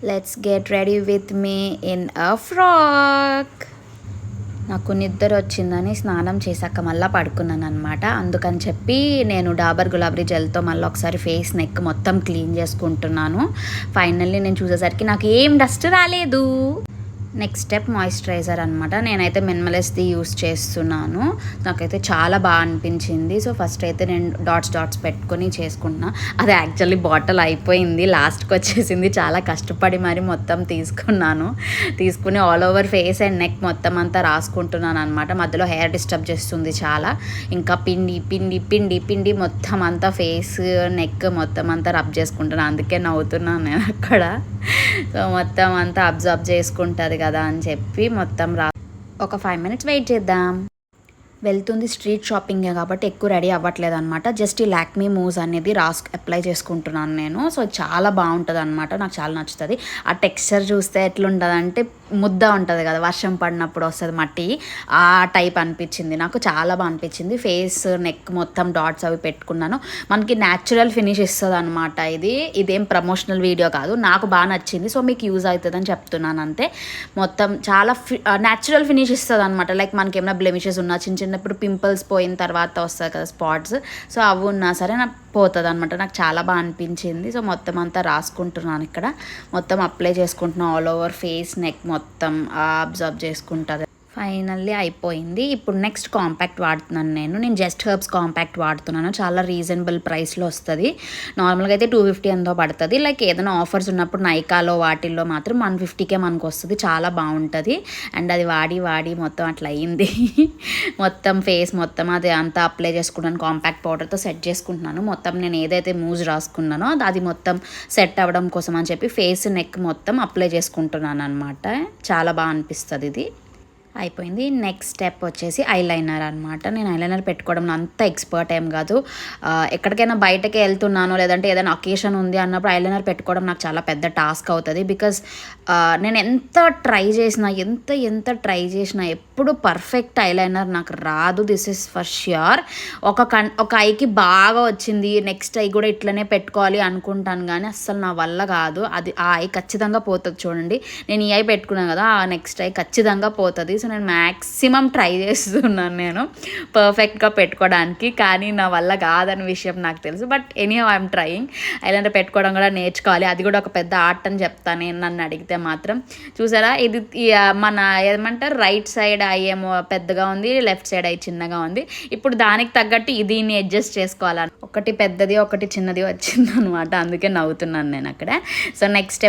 Let's get ready with me in a frock. నాకు నిద్ర వచ్చిందని స్నానం చేశాక మళ్ళీ పడుకున్నాను అనమాట. అందుకని చెప్పి నేను డాబర్ గులాబరీ జెల్తో మళ్ళీ ఒకసారి ఫేస్ నెక్ మొత్తం క్లీన్ చేసుకుంటున్నాను. ఫైనల్లీ నేను చూసేసరికి నాకు ఏం డస్ట్ రాలేదు. నెక్స్ట్ స్టెప్ మాయిశ్చరైజర్ అనమాట. నేనైతే మినిమలిస్ట్ది యూస్ చేస్తున్నాను. నాకైతే చాలా బాగా అనిపించింది. సో ఫస్ట్ అయితే నేను డాట్స్ పెట్టుకొని చేసుకుంటున్నా. అది యాక్చువల్లీ బాటిల్ అయిపోయింది, లాస్ట్కి వచ్చేసింది. చాలా కష్టపడి మరి మొత్తం తీసుకుని all over face and neck మొత్తం అంతా రాసుకుంటున్నాను అనమాట. మధ్యలో హెయిర్ డిస్టర్బ్ చేస్తుంది చాలా. ఇంకా పిండి మొత్తం అంతా ఫేస్ నెక్ మొత్తం అంతా రబ్ చేసుకుంటున్నాను. అందుకే నవ్వుతున్నాను నేను అక్కడ. సో మొత్తం అంతా అబ్జర్వ్ చేసుకుంటుంది కదా అని చెప్పి మొత్తం ఒక 5 minutes వెయిట్ చేద్దాం. వెళ్తుంది స్ట్రీట్ షాపింగే కాబట్టి ఎక్కువ రెడీ అవ్వట్లేదు అనమాట. జస్ట్ ఈ లాక్మీ మూవ్స్ అనేది అప్లై చేసుకుంటున్నాను నేను. సో చాలా బాగుంటుంది అనమాట, నాకు చాలా నచ్చుతుంది. ఆ టెక్స్చర్ చూస్తే ఎట్లుంటుంది అంటే ముద్ద ఉంటుంది కదా, వర్షం పడినప్పుడు వస్తుంది మట్టి, ఆ టైప్ అనిపించింది నాకు. చాలా బాగా అనిపించింది. ఫేస్ నెక్ మొత్తం డాట్స్ అవి పెట్టుకున్నాను. మనకి న్యాచురల్ ఫినిష్ ఇస్తుంది అనమాట. ఇదేం ప్రమోషనల్ వీడియో కాదు, నాకు బాగా నచ్చింది. సో మీకు యూజ్ అవుతుందని చెప్తున్నాను అంతే. మొత్తం చాలా న్యాచురల్ ఫినిష్ ఇస్తుంది అనమాట. లైక్ మనకి ఏమైనా బ్లెమిషెస్ ఉన్నా చిన్నప్పుడు పింపుల్స్ పోయిన తర్వాత వస్తుంది కదా స్పాట్స్, సో అవి ఉన్నా సరే నాకు పోతుంది అనమాట. నాకు చాలా బాగా అనిపించింది. సో మొత్తం అంతా రాసుకుంటున్నాను ఇక్కడ. మొత్తం అప్లై చేసుకుంటున్నాను ఆల్ ఓవర్ ఫేస్ నెక్ మొత్తం అబ్జర్వ్ చేసుకుంటుంది. ఫైనల్లీ అయిపోయింది. ఇప్పుడు నెక్స్ట్ కాంపాక్ట్ వాడుతున్నాను నేను జస్ట్ హెర్బ్స్ కాంపాక్ట్ వాడుతున్నాను. చాలా రీజనబుల్ ప్రైస్లో వస్తుంది. నార్మల్గా అయితే 250 ఎంతో పడుతుంది. లైక్ ఏదైనా ఆఫర్స్ ఉన్నప్పుడు నైకాలో వాటిల్లో మాత్రం 150కే మనకు వస్తుంది. చాలా బాగుంటుంది. అండ్ అది వాడి మొత్తం అట్లా అయ్యింది. మొత్తం ఫేస్ మొత్తం అది అంతా అప్లై చేసుకుంటాను. కాంపాక్ట్ పౌడర్తో సెట్ చేసుకుంటున్నాను. మొత్తం నేను ఏదైతే మూజ్ రాసుకున్నానో అది మొత్తం సెట్ అవ్వడం కోసం అని చెప్పి ఫేస్ నెక్ మొత్తం అప్లై చేసుకుంటున్నాను అనమాట. చాలా బాగా అనిపిస్తుంది ఇది. అయిపోయింది. నెక్స్ట్ స్టెప్ వచ్చేసి ఐలైనర్ అనమాట. నేను ఐలైనర్ పెట్టుకోవడంలో అంత ఎక్స్పర్ట్ ఏం కాదు. ఎక్కడికైనా బయటకి వెళ్తున్నాను లేదంటే ఏదైనా అకేషన్ ఉంది అన్నప్పుడు ఐలైనర్ పెట్టుకోవడం నాకు చాలా పెద్ద టాస్క్ అవుతుంది. బికాజ్ నేను ఎంత ట్రై చేసినా ఎప్పుడు పర్ఫెక్ట్ ఐలైనర్ నాకు రాదు. This is for sure. ఒక ఐకి బాగా వచ్చింది, నెక్స్ట్ ఐ కూడా ఇట్లనే పెట్టుకోవాలి అనుకుంటాను, కానీ అస్సలు నా వల్ల కాదు. ఆ ఐ ఖచ్చితంగా పోతుంది. చూడండి, నేను ఈ ఐ పెట్టుకున్నాను కదా, ఆ నెక్స్ట్ ఐ ఖచ్చితంగా పోతుంది. సో నేను మ్యాక్సిమం ట్రై చేస్తున్నాను నేను పర్ఫెక్ట్గా పెట్టుకోవడానికి, కానీ నా వల్ల కాదని విషయం నాకు తెలుసు. But anyhow I'm trying. Eyeliner పెట్టుకోవడం కూడా నేర్చుకోవాలి. అది కూడా ఒక పెద్ద ఆర్ట్ అని చెప్తాను నేను, నన్ను అడిగితే మాత్రం. చూసారా, ఇది మన ఏమంటారు రైట్ సైడ్ ఐ ఏమో పెద్దగా ఉంది, లెఫ్ట్ సైడ్ ఐ చిన్నగా ఉంది. ఇప్పుడు దానికి తగ్గట్టు దీన్ని అడ్జస్ట్ చేసుకోవాలని ఒకటి పెద్దది ఒకటి చిన్నది వచ్చింది అనమాట. అందుకే నవ్వుతున్నాను నేను అక్కడ. So next